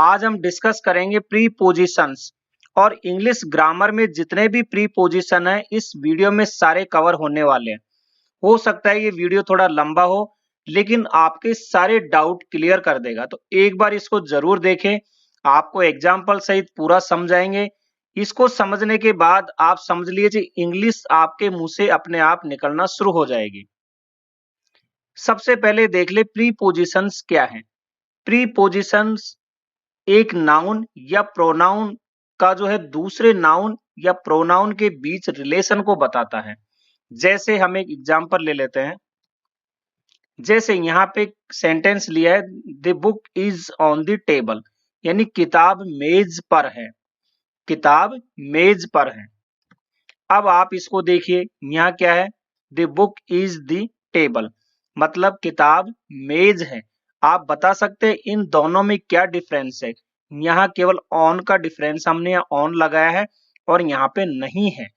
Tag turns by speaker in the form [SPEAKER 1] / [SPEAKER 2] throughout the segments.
[SPEAKER 1] आज हम डिस्कस करेंगे प्रीपोजिशंस और इंग्लिश ग्रामर में जितने भी प्रीपोजिशन हैं इस वीडियो में सारे कवर होने वाले हैं। हो सकता है ये वीडियो थोड़ा लंबा हो लेकिन आपके सारे डाउट क्लियर कर देगा, तो एक बार इसको जरूर देखें। आपको एग्जाम्पल सहित पूरा समझाएंगे। इसको समझने के बाद आप समझ लीजिए इंग्लिश आपके मुंह से अपने आप निकलना शुरू हो जाएगी। सबसे पहले देख ले प्रीपोजिशंस क्या है। प्रीपोजिशंस एक नाउन या प्रोनाउन का जो है दूसरे नाउन या प्रोनाउन के बीच रिलेशन को बताता है। जैसे हम एक एग्जांपल ले लेते हैं। जैसे यहाँ पे सेंटेंस लिया है, the book is on the table, यानी किताब मेज पर है। किताब मेज पर है। अब आप इसको देखिए, यहाँ क्या है, the book is the table, मतलब किताब मेज है। आप बता सकते हैं इन दोनों में क्या डिफरेंस है। यहाँ केवल ऑन का डिफरेंस हमने यहाँ ऑन लगाया है और यहाँ पे नहीं है।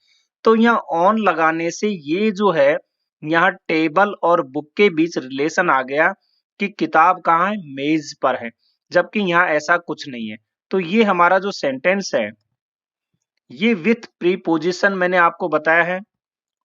[SPEAKER 1] तो यहाँ ऑन लगाने से ये जो है यहाँ टेबल और बुक के बीच रिलेशन आ गया कि किताब कहाँ है, मेज पर है, जबकि यहाँ ऐसा कुछ नहीं है। तो ये हमारा जो सेंटेंस है ये विथ प्रीपोजिशन मैंने आपको बताया है,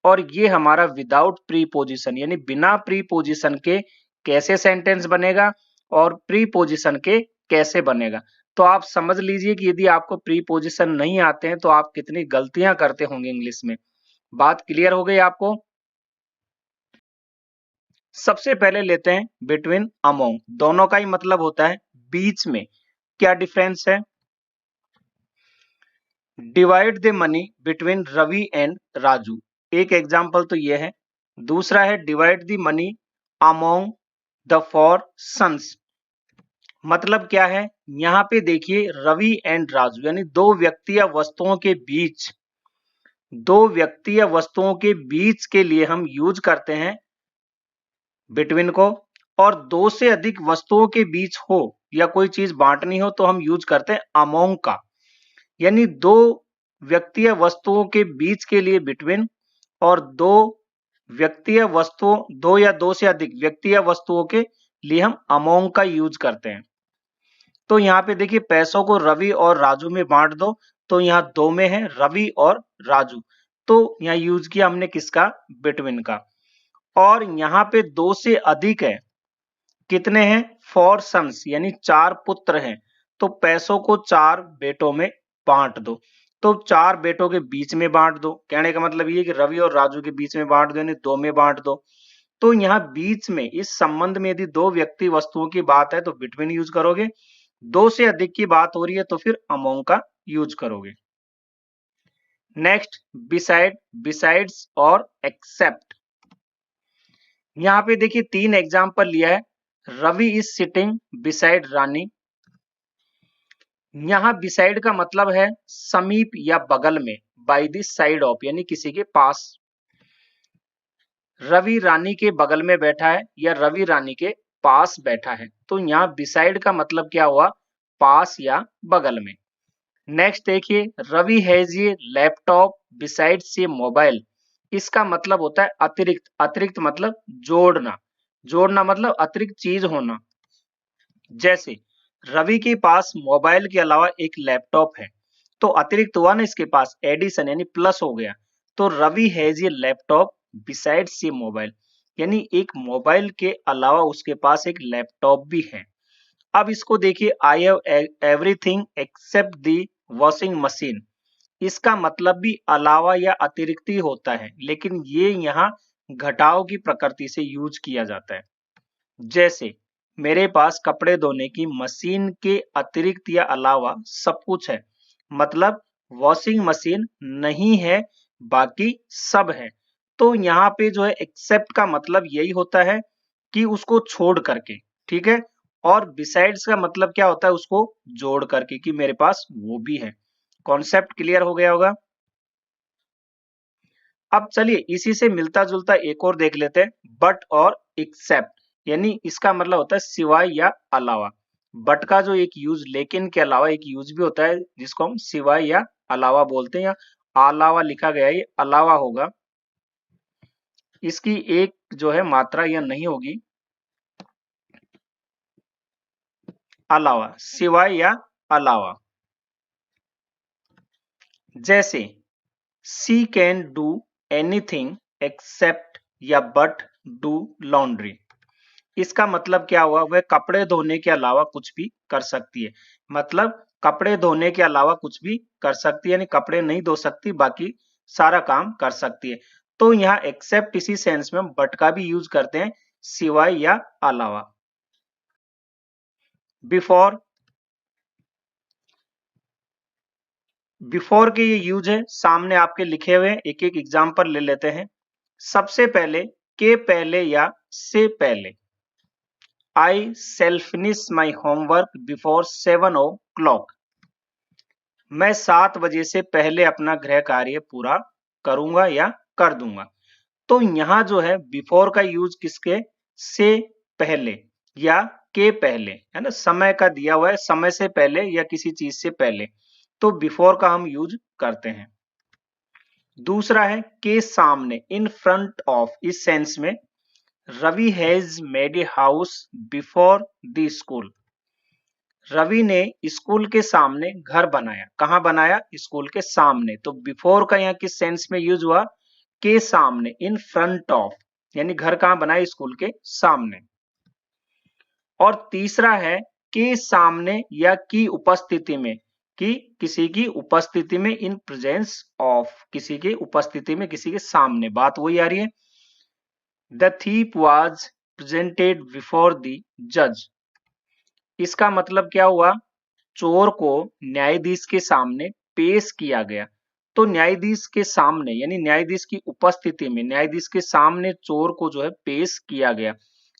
[SPEAKER 1] और ये हमारा विदाउट प्रीपोजिशन यानी बिना प्रीपोजिशन के कैसे सेंटेंस बनेगा और प्रीपोजिशन के कैसे बनेगा। तो आप समझ लीजिए कि यदि आपको प्रीपोजिशन नहीं आते हैं तो आप कितनी गलतियां करते होंगे इंग्लिश में। बात क्लियर हो गई आपको। सबसे पहले लेते हैं बिटवीन अमोंग। दोनों का ही मतलब होता है बीच में। क्या डिफरेंस है? Divide the money between Ravi and Raju, एक एग्जाम्पल तो ये है। दूसरा है divide the money among the four sons. मतलब क्या है, यहाँ पे देखिए रवि एंड राजू यानी दो व्यक्ति या वस्तुओं के बीच, दो व्यक्ति या वस्तुओं के बीच के लिए हम यूज करते हैं बिटवीन को, और दो से अधिक वस्तुओं के बीच हो या कोई चीज बांटनी हो तो हम यूज करते हैं अमोंग का। यानी दो व्यक्ति या वस्तुओं के बीच के लिए बिटवीन, और दो व्यक्ति या वस्तुओं, दो या दो से अधिक व्यक्ति या वस्तुओं के लिए हम अमोंग का यूज करते हैं। तो यहाँ पे देखिए पैसों को रवि और राजू में बांट दो, तो यहाँ दो में है रवि और राजू, तो यहाँ यूज किया हमने किसका, बिटवीन का। और यहाँ पे दो से अधिक है, कितने हैं, फोर सन्स यानी चार पुत्र हैं, तो पैसों को चार बेटों में बांट दो, तो चार बेटों के बीच में बांट दो। कहने का मतलब ये कि रवि और राजू के बीच में बांट दो यानी दो में बांट दो। तो यहाँ बीच में इस संबंध में यदि दो व्यक्ति वस्तुओं की बात है तो बिटवीन यूज करोगे, दो से अधिक की बात हो रही है तो फिर अमोंग का यूज करोगे। नेक्स्ट बिसाइड, बिसाइड्स और एक्सेप्ट। यहाँ पे देखिए तीन एग्जाम्पल लिया है। रवि इज सिटिंग बिसाइड रानी। यहाँ बिसाइड का मतलब है समीप या बगल में, बाय द साइड ऑफ यानी किसी के पास। रवि रानी के बगल में बैठा है या रवि रानी के पास बैठा है, तो यहाँ बिसाइड का मतलब क्या हुआ, पास या बगल में। नेक्स्ट देखिए Ravi has a laptop beside से मोबाइल। इसका मतलब होता है अतिरिक्त। अतिरिक्त मतलब जोड़ना, जोड़ना मतलब अतिरिक्त चीज होना। जैसे रवि के पास मोबाइल के अलावा एक लैपटॉप है, तो अतिरिक्त हुआ ना इसके पास, एडिशन यानी प्लस हो गया। तो Ravi has a laptop beside से मोबाइल, यानी एक मोबाइल के अलावा उसके पास एक लैपटॉप भी है। अब इसको देखिए I have everything except the washing machine. इसका मतलब भी अलावा या अतिरिक्त ही होता है, लेकिन ये यहाँ घटाव की प्रकृति से यूज किया जाता है। जैसे मेरे पास कपड़े धोने की मशीन के अतिरिक्त या अलावा सब कुछ है, मतलब वॉशिंग मशीन नहीं है बाकी सब है। तो यहाँ पे जो है एक्सेप्ट का मतलब यही होता है कि उसको छोड़ करके, ठीक है। और बिसाइड्स का मतलब क्या होता है, उसको जोड़ करके कि मेरे पास वो भी है। कॉन्सेप्ट क्लियर हो गया होगा। अब चलिए इसी से मिलता जुलता एक और देख लेते हैं, बट और एक्सेप्ट। यानी इसका मतलब होता है सिवाय या अलावा। बट का जो एक यूज, लेकिन के अलावा एक यूज भी होता है जिसको हम सिवाय या अलावा बोलते हैं, या अलावा लिखा गया है, ये अलावा होगा। इसकी एक जो है मात्रा यह नहीं होगी, अलावा, सिवाय या अलावा। जैसे she can do anything accept या बट डू लॉन्ड्री। इसका मतलब क्या हुआ, वह कपड़े धोने के अलावा कुछ भी कर सकती है। मतलब कपड़े धोने के अलावा कुछ भी कर सकती है, यानी कपड़े नहीं धो सकती, बाकी सारा काम कर सकती है। तो यहाँ एक्सेप्ट इसी सेंस में हम बट का भी यूज करते हैं, सिवाय या अलावा। बिफोर, बिफोर के ये यूज है, सामने आपके लिखे हुए हैं, एक एक एग्जाम्पल ले लेते हैं। सबसे पहले, के पहले या से पहले। I shall finish my homework before 7 o'clock. मैं 7 बजे से पहले अपना गृह कार्य पूरा करूंगा या कर दूंगा। तो यहाँ जो है बिफोर का यूज किसके, से पहले या के पहले, है ना, समय का दिया हुआ है, समय से पहले या किसी चीज से पहले, तो बिफोर का हम यूज करते हैं। दूसरा है के सामने, इन फ्रंट ऑफ। इस सेंस में Ravi has made a house before the school. Ravi ने स्कूल के सामने घर बनाया। कहाँ बनाया, स्कूल के सामने। तो बिफोर का यहाँ किस सेंस में यूज हुआ, के सामने, इन फ्रंट ऑफ, यानी घर कहाँ बनाया, स्कूल के सामने। और तीसरा है के सामने या की उपस्थिति में, कि किसी की उपस्थिति में, इन प्रेजेंस ऑफ, किसी की उपस्थिति में, किसी के सामने। बात वही आ रही है। The thief was presented before the जज। इसका मतलब क्या हुआ, चोर को न्यायाधीश के सामने पेश किया गया। तो न्यायाधीश के सामने, यानी न्यायाधीश की उपस्थिति में, न्यायाधीश के सामने चोर को जो है पेश किया गया।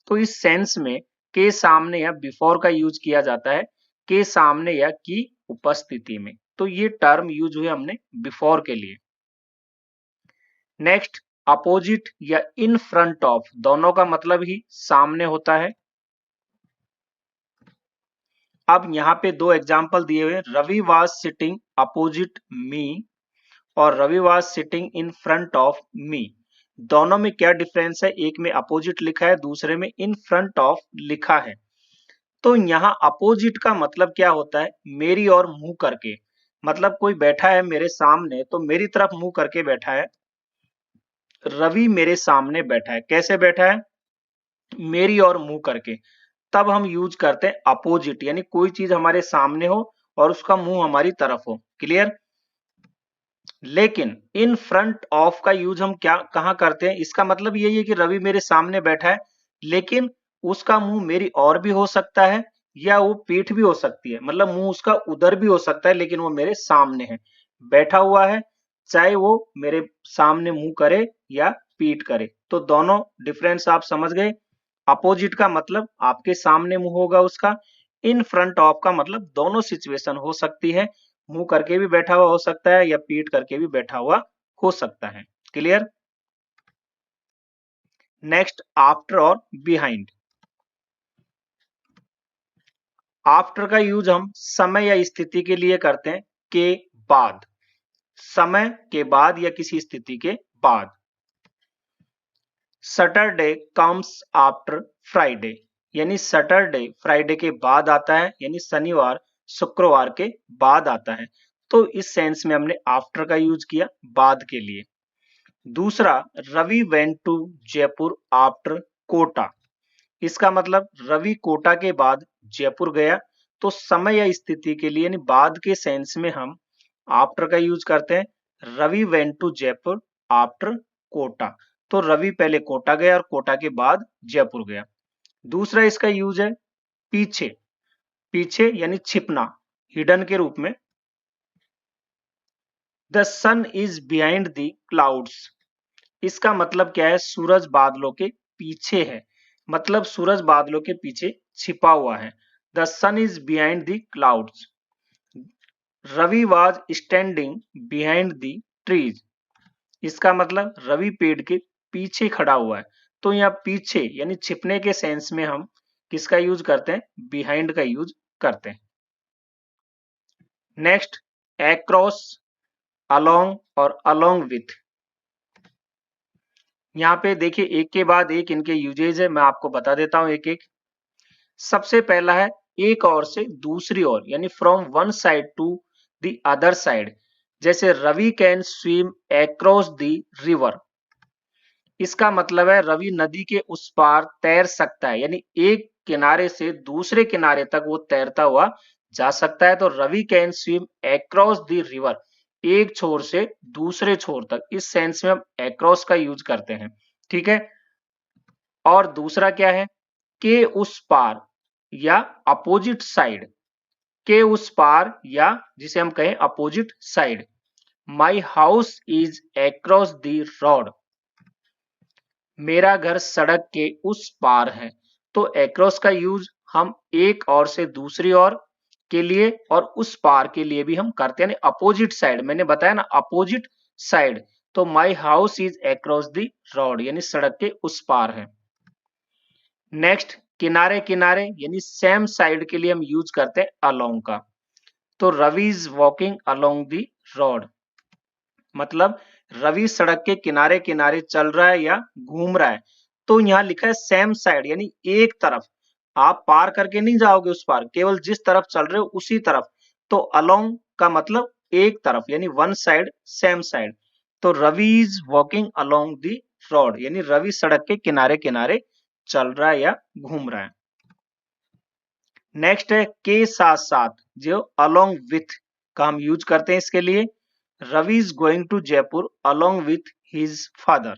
[SPEAKER 1] तो इस सेंस में के सामने या बिफोर का यूज किया जाता है, के सामने या की उपस्थिति में। तो ये टर्म यूज हुए हमने बिफोर के लिए। नेक्स्ट, अपोजिट या इन फ्रंट ऑफ, दोनों का मतलब ही सामने होता है। अब यहाँ पे दो एग्जाम्पल दिए हुए, Ravi was sitting opposite me और Ravi was sitting in front of me. दोनों में क्या डिफरेंस है, एक में अपोजिट लिखा है, दूसरे में इन फ्रंट ऑफ लिखा है। तो यहाँ अपोजिट का मतलब क्या होता है, मेरी ओर मुंह करके। मतलब कोई बैठा है मेरे सामने तो मेरी तरफ मुंह करके बैठा है। रवि मेरे सामने बैठा है, कैसे बैठा है, मेरी ओर मुंह करके। तब हम यूज करते हैं अपोजिट, यानी कोई चीज हमारे सामने हो और उसका मुंह हमारी तरफ हो। क्लियर। लेकिन इन फ्रंट ऑफ का यूज हम क्या कहां करते हैं, इसका मतलब यही है कि रवि मेरे सामने बैठा है, लेकिन उसका मुंह मेरी ओर भी हो सकता है या वो पीठ भी हो सकती है। मतलब मुंह उसका उधर भी हो सकता है, लेकिन वो मेरे सामने है, बैठा हुआ है, चाहे वो मेरे सामने मुंह करे या पीठ करे। तो दोनों डिफरेंस आप समझ गए। अपोजिट का मतलब आपके सामने मुंह होगा उसका, इन फ्रंट ऑफ का मतलब दोनों सिचुएशन हो सकती है, मुंह करके भी बैठा हुआ हो सकता है या पीठ करके भी बैठा हुआ हो सकता है। क्लियर। नेक्स्ट, आफ्टर और बिहाइंड। आफ्टर का यूज हम समय या स्थिति के लिए करते हैं, के बाद, समय के बाद या किसी स्थिति के बाद। सैटरडे कम्स आफ्टर फ्राइडे, यानी सैटरडे फ्राइडे के बाद आता है, यानी शनिवार शुक्रवार के बाद आता है। तो इस सेंस में हमने आफ्टर का यूज किया, बाद के लिए। दूसरा, Ravi went to Jaipur after Kota. इसका मतलब रवि कोटा के बाद जयपुर गया। तो समय या स्थिति के लिए, यानी बाद के सेंस में हम आफ्टर का यूज करते हैं। Ravi went to Jaipur after Kota. तो रवि पहले कोटा गया और कोटा के बाद जयपुर गया। दूसरा इसका यूज है पीछे, पीछे यानी छिपना, हिडन के रूप में। The sun is behind the clouds. इसका मतलब क्या है, सूरज बादलों के पीछे है, मतलब सूरज बादलों के पीछे छिपा हुआ है। The sun is behind the clouds. Ravi was standing behind the trees. इसका मतलब रवि पेड़ के पीछे खड़ा हुआ है। तो यहाँ पीछे यानी छिपने के सेंस में हम किसका यूज करते हैं, बिहाइंड का यूज करते हैं। नेक्स्ट, एक्रॉस, अलोंग और अलोंग विथ। यहाँ पे देखिए एक के बाद एक इनके यूजेज है, मैं आपको बता देता हूं एक एक। सबसे पहला है एक ओर से दूसरी ओर, यानी from one side to the other side. जैसे Ravi can swim across the river. इसका मतलब है रवि नदी के उस पार तैर सकता है, यानी एक किनारे से दूसरे किनारे तक वो तैरता हुआ जा सकता है। तो Ravi can swim across the river, एक छोर से दूसरे छोर तक, इस सेंस में हम अक्रॉस का यूज करते हैं। ठीक है। और दूसरा क्या है, के उस पार या अपोजिट साइड, के उस पार या जिसे हम कहें opposite side. My house is across the road, मेरा घर सड़क के उस पार है। तो अक्रॉस का यूज हम एक ओर से दूसरी ओर के लिए और उस पार के लिए भी हम करते हैं, अपोजिट साइड। मैंने बताया ना, अपोजिट साइड। तो my house is across the road, यानी सड़क के उस पार है। नेक्स्ट, किनारे किनारे यानी सेम साइड के लिए हम यूज करते हैं अलोंग का। तो Ravi is walking along the road, मतलब रवि सड़क के किनारे किनारे चल रहा है या घूम रहा है। तो यहाँ लिखा है सेम साइड, यानी एक तरफ, आप पार करके नहीं जाओगे उस पार, केवल जिस तरफ चल रहे हो उसी तरफ। तो अलोंग का मतलब एक तरफ, यानी वन साइड, सेम साइड। तो Ravi is walking along the road, यानी रवि सड़क के किनारे किनारे चल रहा है या घूम रहा है। नेक्स्ट है के साथ साथ, जो अलोंग विथ का हम यूज करते हैं इसके लिए। Ravi is going to Jaipur along with his father,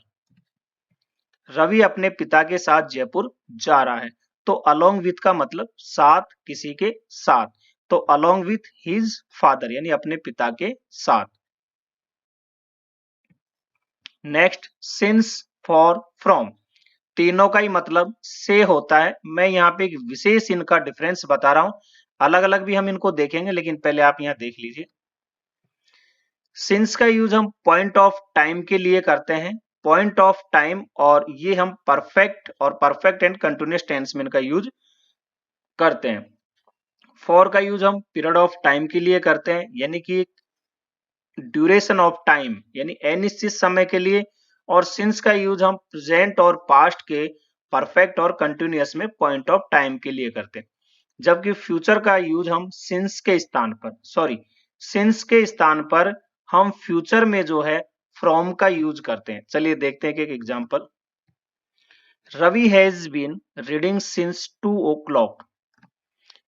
[SPEAKER 1] Ravi अपने पिता के साथ जयपुर जा रहा है। तो अलोंग विथ का मतलब साथ, किसी के साथ। तो अलोंग विथ हिज फादर, यानी अपने पिता के साथ। नेक्स्ट, सिंस, फॉर, फ्रॉम, तीनों का ही मतलब से होता है। मैं यहाँ पे एक विशेष इनका डिफरेंस बता रहा हूं, अलग अलग भी हम इनको देखेंगे, लेकिन पहले आप यहाँ देख लीजिए। सिंस का यूज हम पॉइंट ऑफ टाइम के लिए करते हैं, पॉइंट ऑफ टाइम, और ये हम परफेक्ट और परफेक्ट एंड कंटिन्यूअस टेंस में इनका यूज करते हैं। फॉर का यूज हम पीरियड ऑफ टाइम के लिए करते हैं, यानी कि ड्यूरेशन ऑफ टाइम, यानी अनिश्चित समय के लिए। और सिंस का यूज हम प्रेजेंट और पास्ट के परफेक्ट और कंटिन्यूअस में पॉइंट ऑफ टाइम के लिए करते हैं। जबकि फ्यूचर का यूज हम सिंस के स्थान पर, सिंस के स्थान पर हम फ्यूचर में जो है फ्रॉम का यूज करते हैं। चलिए देखते हैं कि एक example. Ravi has been reading since 2 o'clock,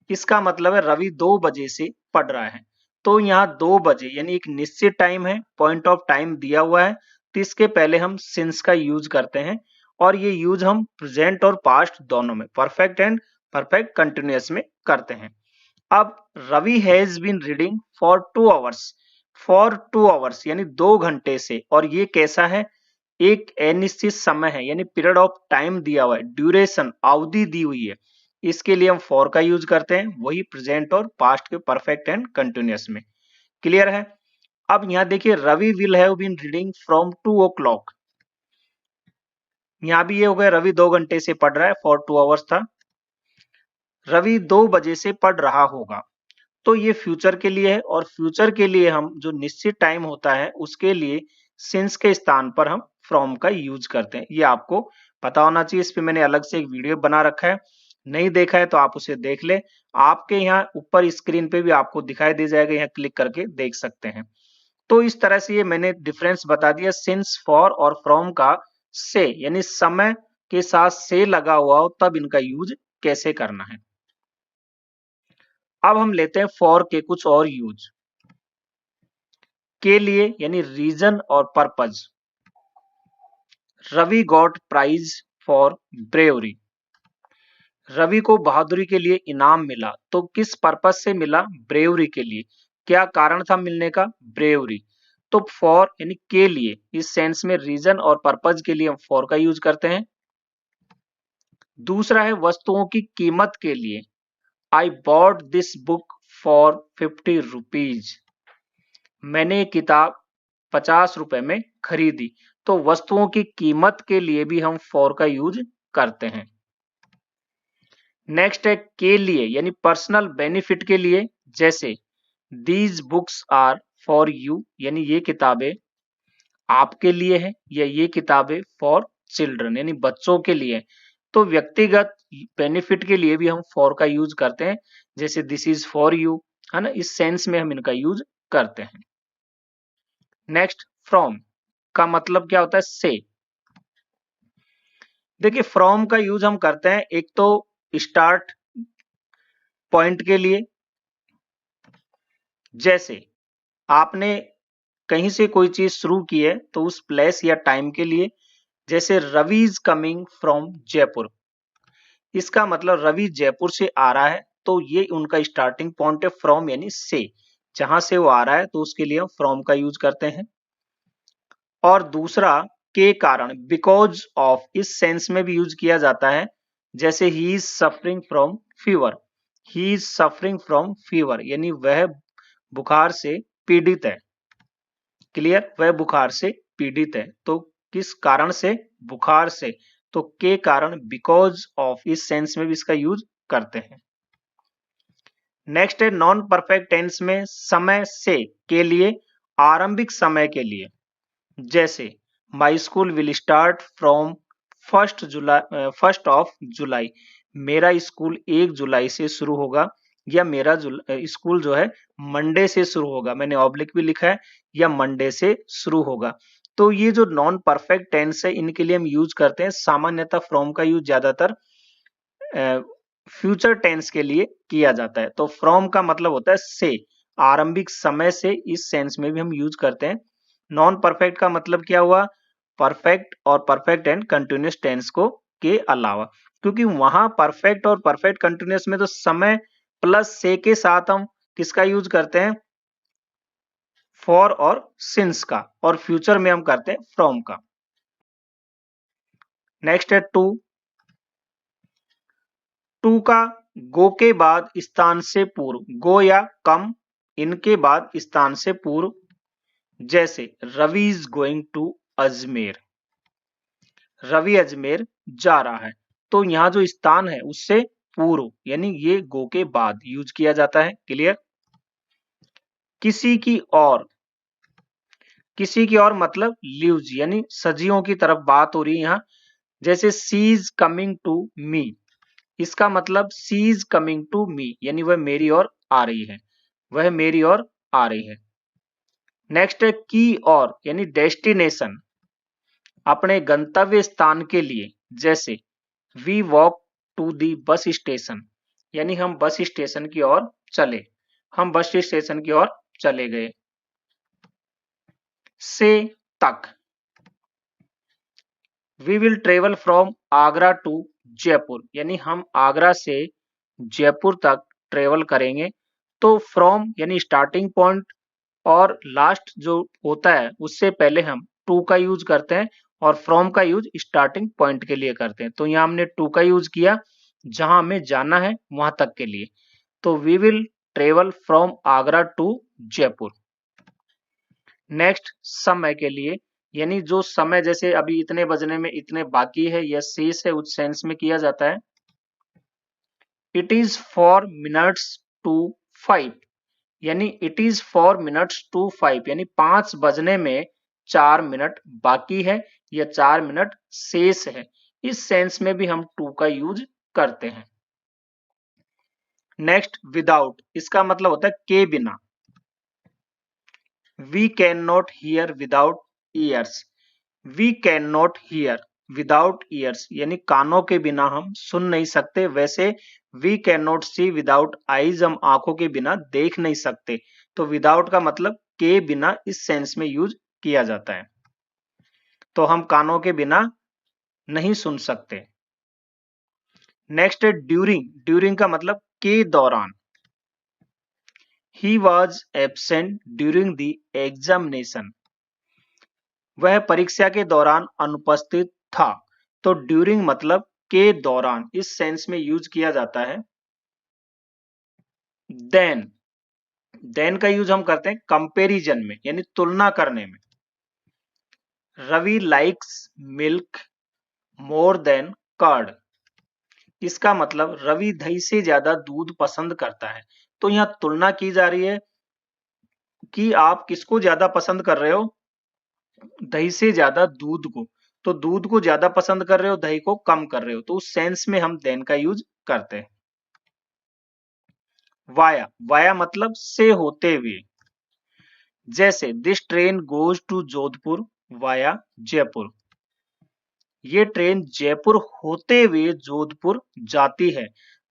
[SPEAKER 1] इसका मतलब है रवि 2 बजे से पढ़ रहा है। तो यहाँ 2 बजे यानी एक निश्चित टाइम है, पॉइंट ऑफ टाइम दिया हुआ है, तो इसके पहले हम सिंस का यूज करते हैं। और ये यूज हम प्रेजेंट और पास्ट दोनों में, परफेक्ट एंड परफेक्ट कंटिन्यूअस में करते हैं। अब Ravi has been reading for 2 hours, for 2 hours यानी 2 घंटे से, और ये कैसा है, एक अनिश्चित समय है, यानी पीरियड ऑफ टाइम दिया हुआ है, ड्यूरेशन, अवधि दी हुई है। इसके लिए हम फॉर का यूज करते हैं, वही प्रेजेंट और पास्ट के परफेक्ट एंड कंटिन्यूअस में। क्लियर है। अब यहाँ देखिए, Ravi will have been reading from 2 o'clock, यहाँ भी ये हो गया रवि 2 घंटे से पढ़ रहा है, फॉर 2 hours था। रवि 2 बजे से पढ़ रहा होगा, तो ये फ्यूचर के लिए है, और फ्यूचर के लिए हम जो निश्चित टाइम होता है उसके लिए सिंस के स्थान पर हम फ्रॉम का यूज करते हैं। ये आपको पता होना चाहिए, इस पे मैंने अलग से एक वीडियो बना रखा है, नहीं देखा है तो आप उसे देख ले। आपके यहाँ ऊपर स्क्रीन पे भी आपको दिखाई दे जाएगा, यहाँ क्लिक करके देख सकते हैं। तो इस तरह से ये मैंने डिफरेंस बता दिया सिंस, फॉर और फ्रॉम का से, यानी समय के साथ से लगा हुआ हो तब इनका यूज कैसे करना है। अब हम लेते हैं फॉर के कुछ और यूज। के लिए यानी रीजन और purpose. Ravi got prize for bravery, Ravi को बहादुरी के लिए इनाम मिला, तो किस पर्पज से मिला, ब्रेवरी के लिए। क्या कारण था मिलने का, ब्रेवरी। तो फॉर यानी के लिए, इस सेंस में रीजन और पर्पज के लिए हम फॉर का यूज करते हैं। दूसरा है वस्तुओं की कीमत के लिए। I bought this book for 50 rupees, मैंने ये किताब 50 रुपए में खरीदी। तो वस्तुओं की कीमत के लिए भी हम फॉर का यूज करते हैं। नेक्स्ट है के लिए यानी पर्सनल बेनिफिट के लिए, जैसे these books are for you, यानी ये किताबें आपके लिए है, या ये किताबें फॉर चिल्ड्रन यानी बच्चों के लिए। तो व्यक्तिगत बेनिफिट के लिए भी हम फॉर का यूज करते हैं, जैसे दिस इज फॉर यू, है ना, इस सेंस में हम इनका यूज करते हैं। नेक्स्ट, फ्रॉम का मतलब क्या होता है? से। देखिए फ्रॉम का यूज हम करते हैं एक तो स्टार्ट पॉइंट के लिए, जैसे आपने कहीं से कोई चीज शुरू की है तो उस प्लेस या टाइम के लिए, जैसे Ravi is coming from Jaipur, इसका मतलब रवि जयपुर से आ रहा है, तो ये उनका स्टार्टिंग पॉइंट है फ्रॉम यानी से, जहां से वो आ रहा है तो उसके लिए हम फ्रॉम का यूज करते हैं। और दूसरा के कारण, बिकॉज ऑफ, इस सेंस में भी यूज किया जाता है, जैसे he is suffering from fever, he is suffering from fever यानी वह बुखार से पीड़ित है। क्लियर, वह बुखार से पीड़ित है, तो किस कारण से? बुखार से, तो के कारण बिकॉज ऑफ, इस सेंस में भी इसका यूज करते हैं। नेक्स्ट है नॉन परफेक्ट टेंस में समय से के लिए, आरंभिक समय के लिए, जैसे my school will start from 1 of July, मेरा स्कूल 1 जुलाई से शुरू होगा, या मेरा स्कूल जो है मंडे से शुरू होगा, मैंने ऑब्लिक भी लिखा है, या मंडे से शुरू होगा। तो ये जो नॉन परफेक्ट टेंस है इनके लिए हम यूज करते हैं सामान्यतः फ्रॉम का यूज ज्यादातर फ्यूचर टेंस के लिए किया जाता है। तो फ्रॉम का मतलब होता है से, आरंभिक समय से, इस सेंस में भी हम यूज करते हैं। नॉन परफेक्ट का मतलब क्या हुआ? परफेक्ट और परफेक्ट एंड कंटिन्यूअस टेंस को के अलावा, क्योंकि वहां परफेक्ट और परफेक्ट कंटिन्यूअस में तो समय प्लस से के साथ हम किसका यूज करते हैं? फॉर और सिंस का, और फ्यूचर में हम करते हैं फ्रॉम का। नेक्स्ट है टू। टू का गो के बाद स्थान से पूर्व, गो या कम, इनके बाद स्थान से पूर्व, जैसे Ravi is going to Ajmer, Ravi Ajmer जा रहा है, तो यहां जो स्थान है उससे पूर्व यानी ये गो के बाद यूज किया जाता है। क्लियर। किसी की और, किसी की और मतलब लीव्स यानी सजियों की तरफ बात हो रही है यहां, जैसे सी इज कमिंग टू मी, इसका मतलब सी इज कमिंग टू मी यानी वह मेरी ओर आ रही है, वह मेरी ओर आ रही है। नेक्स्ट है की और यानी डेस्टिनेशन, अपने गंतव्य स्थान के लिए, जैसे we walk to the bus station, यानी हम बस स्टेशन की ओर चले, हम बस स्टेशन की ओर चले गए। से तक, we will travel from Agra to Jaipur, यानी हम आगरा से जयपुर तक ट्रेवल करेंगे। तो फ्रॉम यानी स्टार्टिंग पॉइंट, और लास्ट जो होता है उससे पहले हम टू का यूज करते हैं, और फ्रॉम का यूज स्टार्टिंग पॉइंट के लिए करते हैं। तो यहाँ हमने टू का यूज किया जहां हमें जाना है वहां तक के लिए, तो we will travel from Agra to Jaipur. Next समय के लिए, यानी जो समय जैसे अभी इतने बजने में इतने बाकी है या शेष है, उस सेंस में किया जाता है। इट इज 4 minutes to 5, यानी इट इज 4 minutes to 5 यानी 5 बजने में 4 मिनट बाकी है या 4 मिनट शेष है, इस सेंस में भी हम टू का यूज करते हैं। नेक्स्ट विदाउट, इसका मतलब होता है के बिना। We can not hear without ears, we can not hear without ears यानी कानों के बिना हम सुन नहीं सकते, वैसे we can not see without eyes, हम आंखों के बिना देख नहीं सकते। तो विदाउट का मतलब के बिना इस सेंस में यूज किया जाता है, तो हम कानों के बिना नहीं सुन सकते। नेक्स्ट है ड्यूरिंग, ड्यूरिंग का मतलब के दौरान। He was absent during the examination, वह परीक्षा के दौरान अनुपस्थित था। तो ड्यूरिंग मतलब के दौरान, इस सेंस में यूज किया जाता है। देन, देन का यूज हम करते हैं कंपैरिजन में यानी तुलना करने में। Ravi likes milk more than curd, इसका मतलब रवि दही से ज्यादा दूध पसंद करता है। तो यहाँ तुलना की जा रही है कि आप किसको ज्यादा पसंद कर रहे हो, दही से ज्यादा दूध को, तो दूध को ज्यादा पसंद कर रहे हो, दही को कम कर रहे हो, तो उस सेंस में हम देन का यूज करते हैं। वाया, वाया मतलब से होते हुए। जैसे this train goes to Jodhpur via Jaipur. ये ट्रेन जयपुर होते हुए जोधपुर जाती है।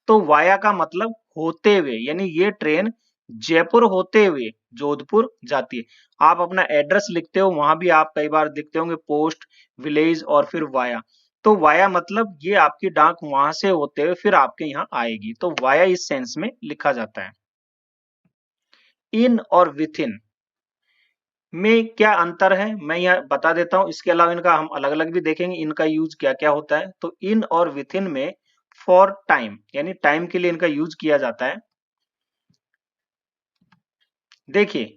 [SPEAKER 1] तो वाया का मतलब होते हुए, यानी ये ट्रेन जयपुर होते हुए जोधपुर जाती है। आप अपना एड्रेस लिखते हो, वहां भी आप कई बार दिखते होंगे पोस्ट, विलेज और फिर वाया। तो वाया मतलब ये आपकी डाक वहां से होते हुए फिर आपके यहाँ आएगी, तो वाया इस सेंस में लिखा जाता है। इन और विथ इन में क्या अंतर है मैं यहाँ बता देता हूं। इसके अलावा इनका हम अलग अलग भी देखेंगे, इनका यूज क्या क्या होता है। तो इन और विथ इन में फॉर टाइम, यानी टाइम के लिए इनका यूज किया जाता है। देखिए,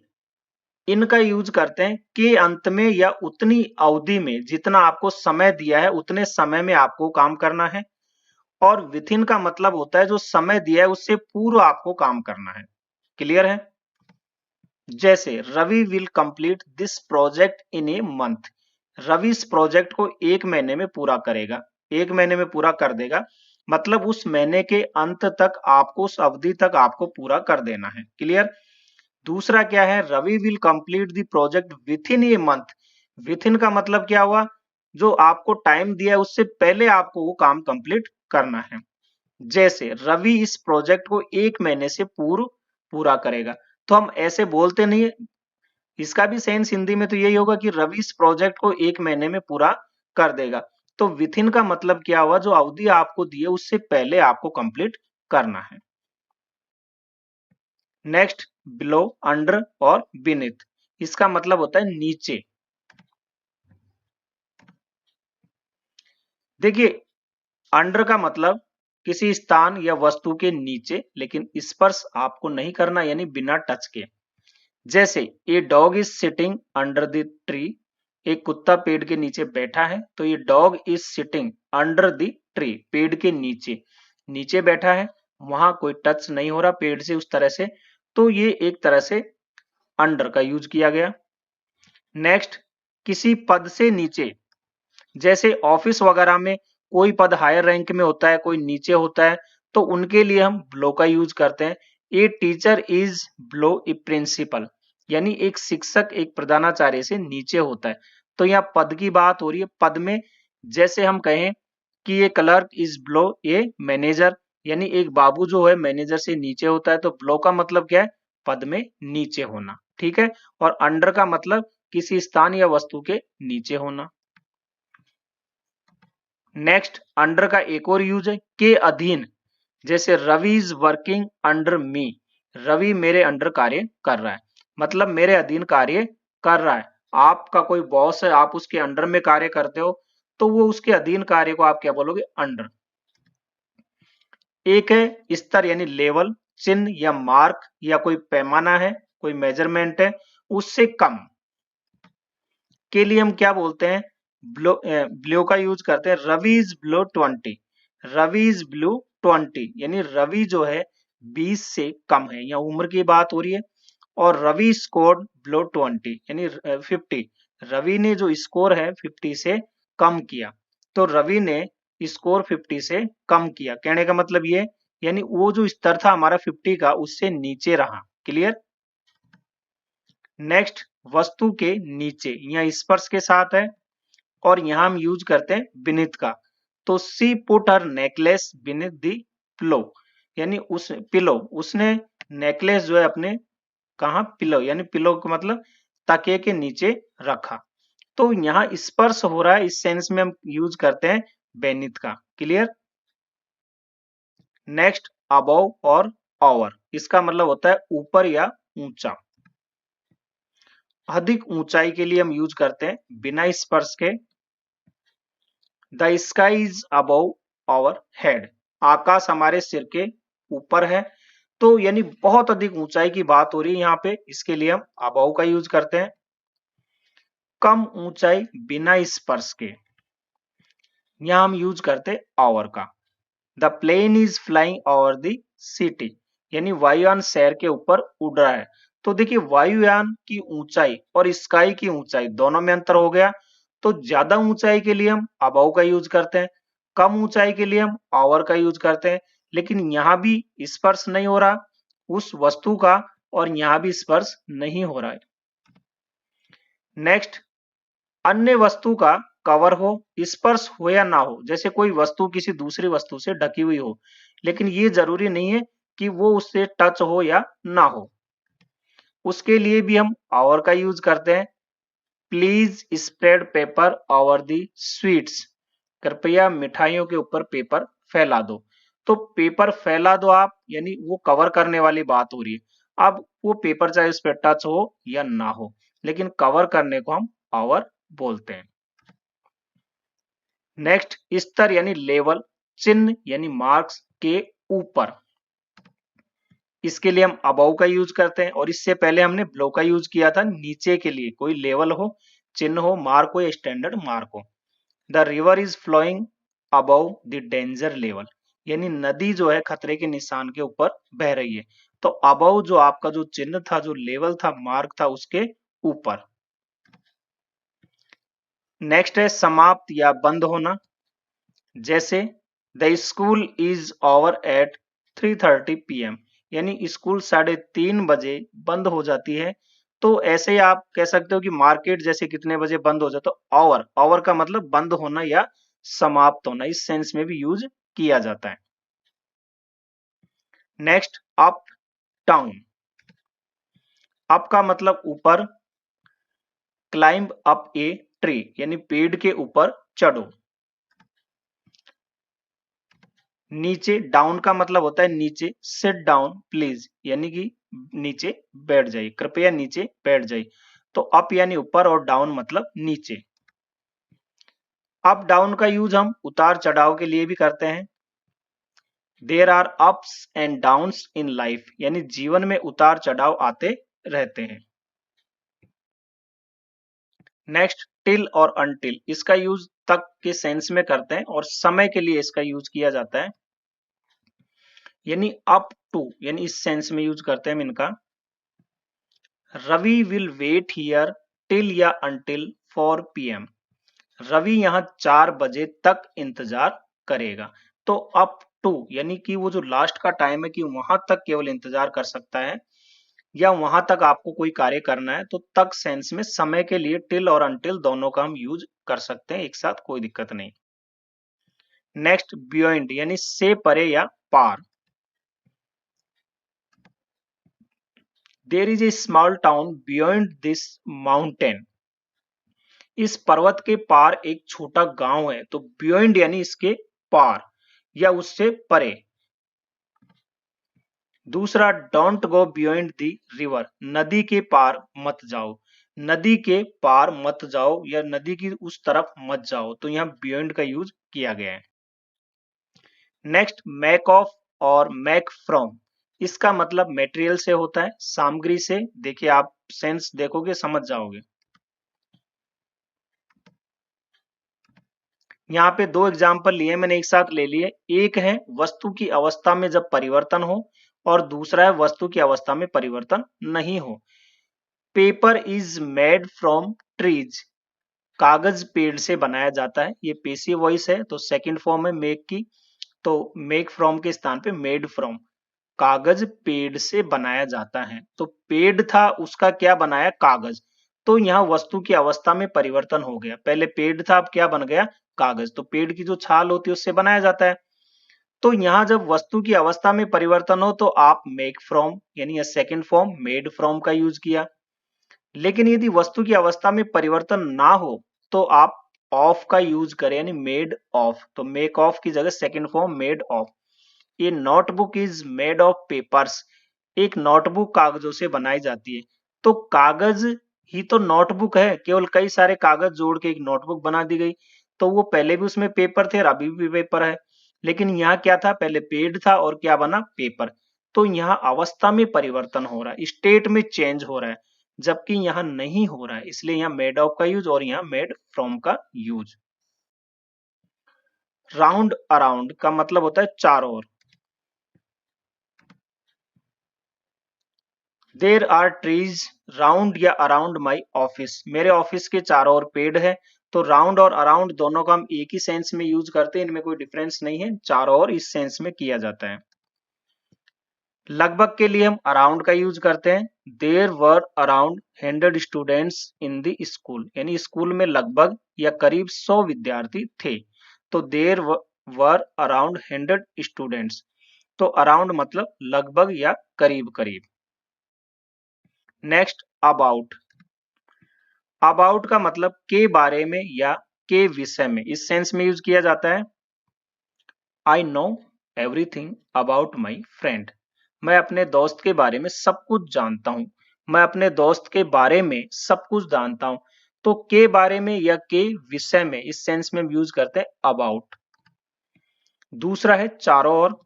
[SPEAKER 1] इनका यूज करते हैं के अंत में या उतनी अवधि में, जितना आपको समय दिया है उतने समय में आपको काम करना है। और विथ इन का मतलब होता है जो समय दिया है उससे पूर्व आपको काम करना है। क्लियर है? जैसे Ravi will complete this project in a month. Ravi इस प्रोजेक्ट को एक महीने में पूरा करेगा, एक महीने में पूरा कर देगा, मतलब उस महीने के अंत तक आपको, उस अवधि तक आपको पूरा कर देना है। क्लियर? दूसरा क्या है, Ravi will complete the project within a month. Within का मतलब क्या हुआ, जो आपको टाइम दिया है उससे पहले आपको वो काम कंप्लीट करना है। जैसे रवि इस प्रोजेक्ट को एक महीने से पूर्व पूरा करेगा। तो हम ऐसे बोलते नहीं है, इसका भी सेंस हिंदी में तो यही होगा कि रवि इस प्रोजेक्ट को एक महीने में पूरा कर देगा। तो विथ इन का मतलब क्या हुआ, जो अवधि आपको दी है उससे पहले आपको कंप्लीट करना है। नेक्स्ट, बिलो, अंडर और बीनेथ। इसका मतलब होता है नीचे। देखिए, अंडर का मतलब किसी स्थान या वस्तु के नीचे, लेकिन स्पर्श आपको नहीं करना, यानी बिना टच के। जैसे a dog is sitting under the tree. एक कुत्ता पेड़ के नीचे बैठा है, तो ये dog is sitting under the tree, पेड़ के नीचे, नीचे बैठा है, वहां कोई टच नहीं हो रहा पेड़ से उस तरह से। तो ये एक तरह से अंडर का यूज किया गया। नेक्स्ट, किसी पद से नीचे। जैसे ऑफिस वगैरह में कोई पद हायर रैंक में होता है, कोई नीचे होता है, तो उनके लिए हम ब्लो का यूज करते हैं। A teacher is below a principal, यानी एक शिक्षक एक प्रधानाचार्य से नीचे होता है। तो यहाँ पद की बात हो रही है। पद में जैसे हम कहें कि ये clerk is below a manager, यानी एक बाबू जो है मैनेजर से नीचे होता है। तो ब्लो का मतलब क्या है, पद में नीचे होना। ठीक है? और अंडर का मतलब किसी स्थान या वस्तु के नीचे होना। नेक्स्ट, अंडर का एक और यूज है के अधीन। जैसे Ravi is working under me, Ravi मेरे अंडर कार्य कर रहा है, मतलब मेरे अधीन कार्य कर रहा है। आपका कोई बॉस है, आप उसके अंडर में कार्य करते हो, तो वो उसके अधीन कार्य को आप क्या बोलोगे, अंडर। एक है स्तर यानी लेवल, चिन्ह या मार्क या कोई पैमाना है, कोई मेजरमेंट है, उससे कम के लिए हम क्या बोलते हैं, ब्लो का यूज करते हैं। Ravi is below 20, Ravi is below 20, यानी रवि जो है 20 से कम है, या उम्र की बात हो रही है। और रवि स्कोर ब्लो 20 यानी 50, रवि ने जो स्कोर है 50 से कम किया। तो रवि ने स्कोर 50 से कम किया, कहने का मतलब ये, यानी वो जो स्तर था हमारा 50 का उससे नीचे रहा। क्लियर? नेक्स्ट, वस्तु के नीचे, यहाँ स्पर्श के साथ है, और यहाँ हम यूज करते हैं बिनित का। तो सी पुट हर नेकलेस बिनिथ दी पिलो, यानी उस पिलो, उसने नेकलेस जो है अपने कहा, पिलो, यानी पिलो का मतलब तकिए के नीचे रखा। तो यहाँ स्पर्श हो रहा है, इस सेंस में हम यूज करते हैं बेनिथ का। क्लियर? नेक्स्ट, अबव और ओवर। इसका मतलब होता है ऊपर या ऊंचा। अधिक ऊंचाई के लिए हम यूज करते हैं बिना स्पर्श के, the sky is above our head, आकाश हमारे सिर के ऊपर है। तो यानी बहुत अधिक ऊंचाई की बात हो रही है यहाँ पे, इसके लिए हम अबव का यूज करते हैं। कम ऊंचाई बिना स्पर्श के, यहाँ हम यूज करते ओवर का। The plane is flying over the city, यानी वायुयान शहर के ऊपर उड़ रहा है। तो देखिए, वायुयान की ऊंचाई और स्काई की ऊंचाई दोनों में अंतर हो गया। तो ज्यादा ऊंचाई के लिए हम अबव का यूज करते हैं, कम ऊंचाई के लिए हम ओवर का यूज करते हैं। लेकिन यहाँ भी स्पर्श नहीं हो रहा, उस वस्तु का और यहां भी स्पर्श नहीं हो रहा है। नेक्स्ट, अन्य वस्तु का कवर हो, स्पर्श हो या ना हो, जैसे कोई वस्तु किसी दूसरी वस्तु से ढकी हुई हो, लेकिन ये जरूरी नहीं है कि वो उससे टच हो या ना हो। उसके लिए भी हम ओवर का यूज करते हैं। Please spread paper over the sweets, कृपया मिठाइयों के ऊपर पेपर फैला दो। तो पेपर फैला दो आप, यानी वो कवर करने वाली बात हो रही है। अब वो पेपर चाहे उस पर टच हो या ना हो, लेकिन कवर करने को हम ओवर बोलते हैं। नेक्स्ट, स्तर यानी लेवल, चिन्ह यानी मार्क्स के ऊपर, इसके लिए हम अबव का यूज करते हैं, और इससे पहले हमने बिलो का यूज किया था नीचे के लिए, कोई लेवल हो, चिन्ह हो, मार्क हो या स्टैंडर्ड मार्क हो। The river is flowing above the danger level, यानी नदी जो है खतरे के निशान के ऊपर बह रही है। तो अबव जो आपका जो चिन्ह था, जो लेवल था, मार्क था, उसके ऊपर। नेक्स्ट है समाप्त या बंद होना, जैसे the school is over at 3:30 PM, यानी स्कूल 3:30 बजे बंद हो जाती है। तो ऐसे ही आप कह सकते हो कि मार्केट जैसे कितने बजे बंद हो जाता है। ओवर, ओवर का मतलब बंद होना या समाप्त होना, इस सेंस में भी यूज किया जाता है। नेक्स्ट, अप डाउन, अप का मतलब ऊपर, क्लाइंब अप ए ट्री, यानी पेड़ के ऊपर चढ़ो। नीचे, डाउन का मतलब होता है नीचे, सिट डाउन प्लीज, यानी कि नीचे बैठ जाइए, कृपया नीचे बैठ जाइए। तो अप यानी ऊपर और डाउन मतलब नीचे। अप डाउन का यूज हम उतार चढ़ाव के लिए भी करते हैं। There are ups and downs in life, यानी जीवन में उतार चढ़ाव आते रहते हैं। नेक्स्ट, टिल और अनटिल, इसका यूज तक के सेंस में करते हैं और समय के लिए इसका यूज किया जाता है। यानी अप टू, यानी इस सेंस में यूज करते हैं हम इनका। Ravi will wait here till या अनटिल 4 PM, रवि यहाँ 4 बजे तक इंतजार करेगा। तो अप टू यानी कि वो जो लास्ट का टाइम है कि वहां तक केवल इंतजार कर सकता है, या वहां तक आपको कोई कार्य करना है, तो तक सेंस में समय के लिए टिल और अनटिल दोनों का हम यूज कर सकते हैं एक साथ, कोई दिक्कत नहीं। नेक्स्ट, बियॉन्ड यानी से परे या पार। There is a small town beyond this mountain, इस पर्वत के पार एक छोटा गांव है। तो बियॉन्ड यानी इसके पार या उससे परे। दूसरा, don't go beyond the river, नदी के पार मत जाओ, नदी के पार मत जाओ या नदी की उस तरफ मत जाओ। तो यहाँ बियॉन्ड का यूज किया गया है। नेक्स्ट, मेक ऑफ और मेक फ्रॉम, इसका मतलब मटेरियल से होता है, सामग्री से। देखिए आप सेंस देखोगे समझ जाओगे। यहाँ पे दो एग्जाम्पल लिए मैंने, एक साथ ले लिए। एक है वस्तु की अवस्था में जब परिवर्तन हो, और दूसरा है वस्तु की अवस्था में परिवर्तन नहीं हो। Paper is made from trees, कागज पेड़ से बनाया जाता है। ये पेसिव वॉइस है, तो सेकंड फॉर्म है मेक की, तो मेक फ्रॉम के स्थान पे मेड फ्रॉम। कागज पेड़ से बनाया जाता है, तो पेड़ था उसका क्या बनाया, कागज। तो यहाँ वस्तु की अवस्था में परिवर्तन हो गया, पहले पेड़ था अब क्या बन गया, कागज। तो पेड़ की जो छाल होती है उससे बनाया जाता है। तो यहाँ जब वस्तु की अवस्था में परिवर्तन हो तो आप मेक फ्रॉम यानी सेकंड फॉर्म मेड फ्रॉम का यूज किया। लेकिन यदि वस्तु की अवस्था में परिवर्तन ना हो तो आप ऑफ का यूज करें, यानी मेड ऑफ। तो मेक ऑफ की जगह सेकंड फॉर्म मेड ऑफ। ये notebook is made of papers, एक नोटबुक कागजों से बनाई जाती है। तो कागज ही तो नोटबुक है, केवल कई सारे कागज जोड़ के एक नोटबुक बना दी गई। तो वो पहले भी उसमें पेपर थे और अभी भी पेपर है, लेकिन यहाँ क्या था, पहले पेड था और क्या बना, पेपर। तो यहाँ अवस्था में परिवर्तन हो रहा है, स्टेट में चेंज हो रहा है, जबकि यहाँ नहीं हो रहा है, इसलिए यहाँ मेड ऑफ का यूज और यहाँ मेड फ्रॉम का यूज। राउंड अराउंड का मतलब होता है चारों ओर। देर आर ट्रीज राउंड या अराउंड माई ऑफिस, मेरे ऑफिस के चारों ओर पेड़ है। तो राउंड और अराउंड दोनों का हम एक ही सेंस में यूज करते हैं, इनमें कोई डिफरेंस नहीं है, चारों ओर इस सेंस में किया जाता है। लगभग के लिए हम अराउंड का यूज करते हैं। There were around 100 students in the school, यानी स्कूल में लगभग या करीब 100 विद्यार्थी थे। तो देयर वर अराउंड 100 स्टूडेंट्स। तो अराउंड मतलब लगभग या करीब करीब। Next, about. अबाउट का मतलब के बारे में या के विषय में, इस सेंस में यूज किया जाता है। I know everything about my friend. मैं अपने दोस्त के बारे में सब कुछ जानता हूं। मैं अपने दोस्त के बारे में सब कुछ जानता हूं। तो के बारे में या के विषय में, इस सेंस में यूज करते हैं अबाउट। दूसरा है चारों ओर।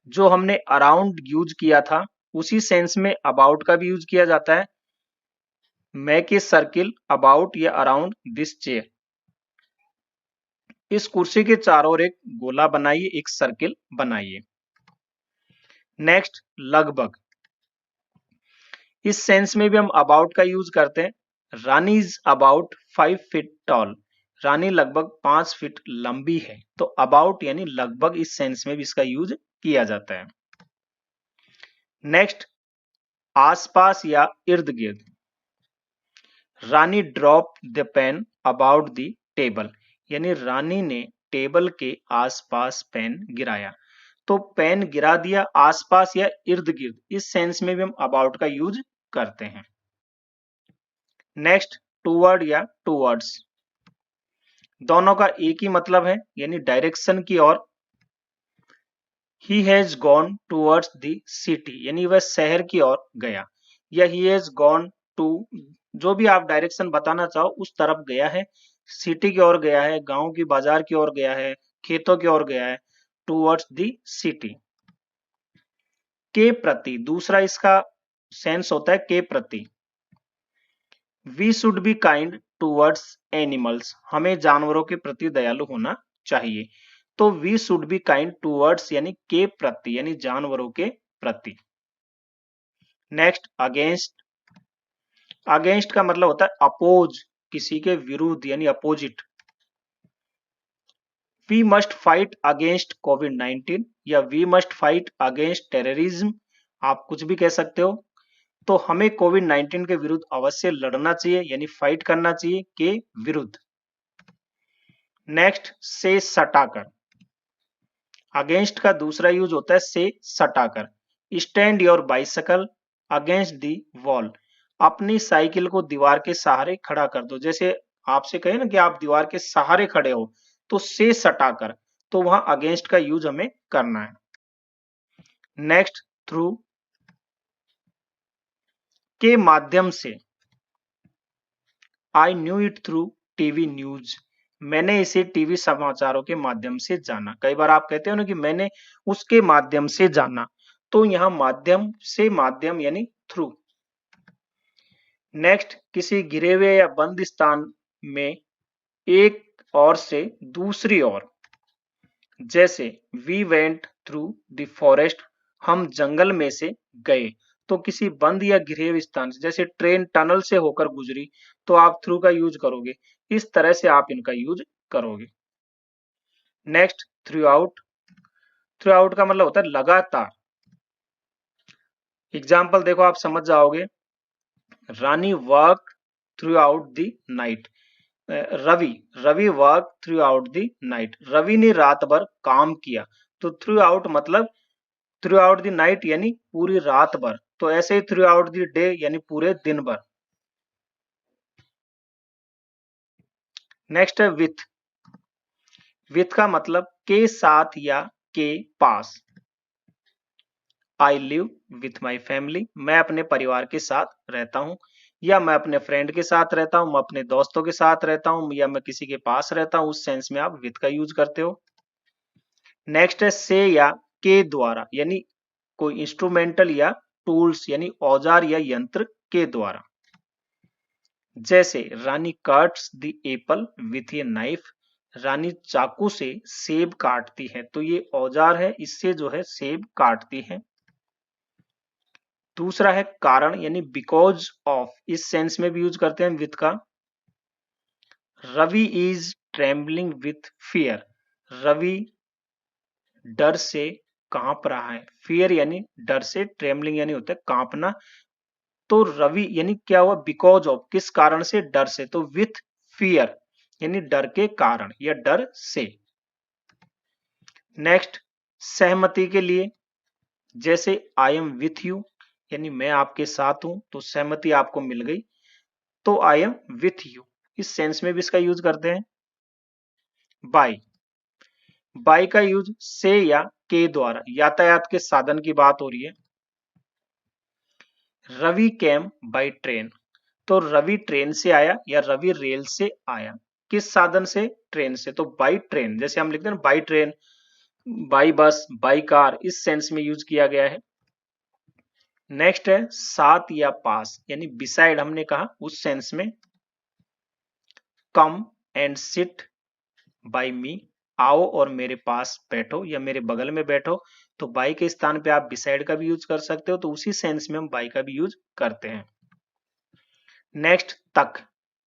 [SPEAKER 1] जो हमने अराउंड यूज किया था, उसी सेंस में अबाउट का भी यूज किया जाता है। मेक ए सर्किल अबाउट या अराउंड दिस चेयर। इस कुर्सी के चारों ओर एक गोला बनाइए, एक सर्किल बनाइए। नेक्स्ट, लगभग। इस सेंस में भी हम अबाउट का यूज करते हैं। रानी इज अबाउट 5 फीट टॉल। रानी लगभग 5 फीट लंबी है। तो अबाउट यानी लगभग, इस सेंस में भी इसका यूज किया जाता है। नेक्स्ट, आसपास या इर्द गिर्द। Rani drop the pen about the table, यानी रानी ने टेबल के आसपास पेन गिराया। तो पेन गिरा दिया आसपास या इर्द गिर्द, इस सेंस में भी हम अबाउट का यूज करते हैं। नेक्स्ट, टूवर्ड या टूवर्ड्स। दोनों का एक ही मतलब है, यानी डायरेक्शन की ओर। He has gone towards the city, यानी वह शहर की ओर गया। या ही हैज गॉन टू, जो भी आप डायरेक्शन बताना चाहो उस तरफ गया है। सिटी की ओर गया है, गांव की बाजार की ओर गया है, खेतों की ओर गया है। Towards the city. के प्रति, दूसरा इसका सेंस होता है के प्रति। We should be kind towards animals, हमें जानवरों के प्रति दयालु होना चाहिए। तो we should be kind towards यानी के प्रति, यानी जानवरों के प्रति। Next, against. अगेंस्ट का मतलब होता है अपोज, किसी के विरुद्ध यानी opposite. We must fight against कोविड-19 या we must fight against terrorism, आप कुछ भी कह सकते हो। तो हमें कोविड-19 के विरुद्ध अवश्य लड़ना चाहिए, यानी फाइट करना चाहिए के विरुद्ध। नेक्स्ट, से सटाकर। अगेंस्ट का दूसरा यूज होता है से सटाकर। Stand your bicycle against the wall, अपनी साइकिल को दीवार के सहारे खड़ा कर दो। जैसे आपसे कहे ना कि आप दीवार के सहारे खड़े हो, तो से सटाकर, तो वहां अगेंस्ट का यूज हमें करना है। Next, through. के माध्यम से। I knew it through TV news, मैंने इसे टीवी समाचारों के माध्यम से जाना। कई बार आप कहते हो ना कि मैंने उसके माध्यम से जाना, तो यहाँ माध्यम से, माध्यम यानी थ्रू। नेक्स्ट, किसी घिरे हुए या बंद स्थान में एक ओर से दूसरी ओर। जैसे we went through the forest, हम जंगल में से गए। तो किसी बंद या घिरे हुए स्थान से, जैसे ट्रेन टनल से होकर गुजरी, तो आप थ्रू का यूज करोगे। इस तरह से आप इनका यूज करोगे। Next, through out. Through out का मतलब होता है लगातार। एग्जाम्पल देखो, आप समझ जाओगे। Rani work throughout the night. Ravi Ravi work throughout the night, Ravi ने रात भर काम किया। तो थ्रू आउट मतलब थ्रू आउट द नाइट यानी पूरी रात भर। तो ऐसे ही थ्रू आउट द डे यानी पूरे दिन भर। नेक्स्ट है विथ। विथ का मतलब के साथ या के पास। I live with my family, मैं अपने परिवार के साथ रहता हूँ। या मैं अपने फ्रेंड के साथ रहता हूँ, मैं अपने दोस्तों के साथ रहता हूँ, या मैं किसी के पास रहता हूँ, उस सेंस में आप विथ का यूज करते हो। नेक्स्ट है से या के द्वारा, यानी कोई इंस्ट्रूमेंटल या टूल्स यानी औजार या यंत्र के द्वारा। जैसे Rani cuts the apple with a knife, Rani चाकू से सेब काटती है। तो ये औजार है, इससे जो है सेब काटती है। दूसरा है कारण, यानी बिकॉज ऑफ, इस सेंस में भी यूज करते हैं विथ का। Ravi is trembling with fear, Ravi डर से कांप रहा है, फियर यानी डर से, ट्रेमलिंग यानी होता है कांपना। तो रवि यानी क्या हुआ, बिकॉज ऑफ किस कारण से, डर से, तो विथ फियर यानी डर के कारण या डर से। नेक्स्ट सहमति के लिए, जैसे आई एम विथ यू यानी मैं आपके साथ हूं, तो सहमति आपको मिल गई, तो आई एम विथ यू, इस सेंस में भी इसका यूज करते हैं। बाय, बाय का यूज से या के द्वारा, यातायात के साधन की बात हो रही है। रवि कैम बाय ट्रेन, तो रवि ट्रेन से आया या रवि रेल से आया, किस साधन से, ट्रेन से, तो बाय ट्रेन, जैसे हम लिखते हैं बाय ट्रेन, बाय बस, बाय कार, इस सेंस में यूज किया गया है। नेक्स्ट है साथ या पास यानी बिसाइड, हमने कहा उस सेंस में। कम एंड सिट बाय मी, आओ और मेरे पास बैठो या मेरे बगल में बैठो, तो बाय के स्थान पे आप बिसाइड का भी यूज कर सकते हो, तो उसी सेंस में हम बाय का भी यूज करते हैं। नेक्स्ट तक,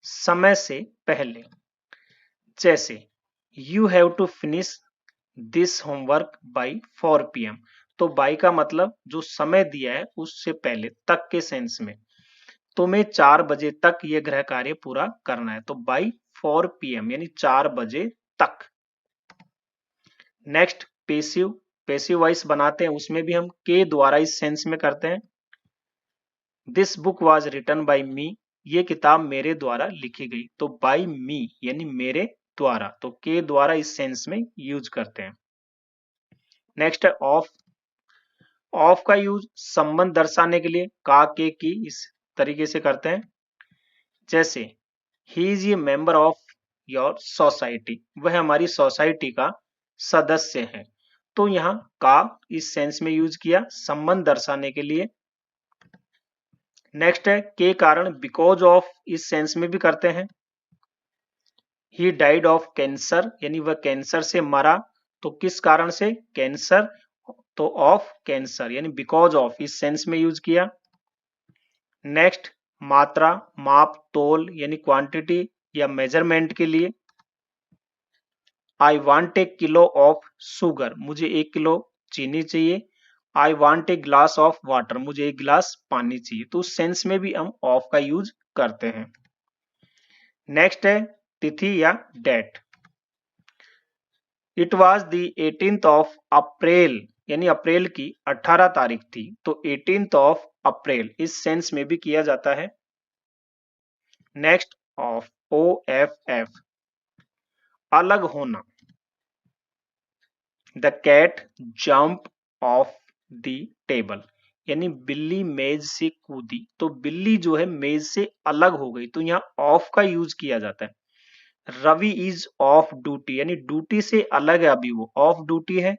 [SPEAKER 1] समय से पहले, जैसे you have to finish this homework by 4 PM, तो बाय का मतलब जो समय दिया है उससे पहले, तक के सेंस में, तुम्हें 4 बजे तक ये गृह कार्य पूरा करना है, तो बाय 4 PM यानी 4 बजे तक। नेक्स्ट पेसिव, पेसिव वॉइस बनाते हैं, उसमें भी हम के द्वारा इस सेंस में करते हैं। This book was written by me, ये किताब मेरे द्वारा लिखी गई, तो बाय मी यानी मेरे द्वारा, तो के द्वारा इस सेंस में यूज करते हैं। नेक्स्ट है ऑफ, ऑफ का यूज संबंध दर्शाने के लिए का, के, की, इस तरीके से करते हैं। जैसे he is a member of your society, वह हमारी सोसाइटी का सदस्य है, तो यहाँ का इस सेंस में यूज किया संबंध दर्शाने के लिए। नेक्स्ट है के कारण, बिकॉज ऑफ इस सेंस में भी करते हैं। ही डाइड ऑफ कैंसर यानी वह कैंसर से मरा, तो किस कारण से, कैंसर, तो ऑफ कैंसर यानी बिकॉज ऑफ, इस सेंस में यूज किया। नेक्स्ट मात्रा, माप, तोल यानी क्वांटिटी या मेजरमेंट के लिए। I want a kilo of sugar, मुझे 1 किलो चीनी चाहिए। I want a glass of water, मुझे 1 गिलास पानी चाहिए, तो उस सेंस में भी हम ऑफ का यूज करते हैं। नेक्स्ट है तिथि या date. It was the 18th of April यानी अप्रैल की 18 तारीख थी, तो 18th ऑफ अप्रैल इस सेंस में भी किया जाता है। नेक्स्ट ऑफ, OFF, अलग होना। The cat jump off the table यानी बिल्ली मेज से कूदी, तो बिल्ली जो है मेज से अलग हो गई, तो यहाँ ऑफ का यूज किया जाता है। रवि इज ऑफ ड्यूटी यानी ड्यूटी से अलग है, अभी वो ऑफ ड्यूटी है।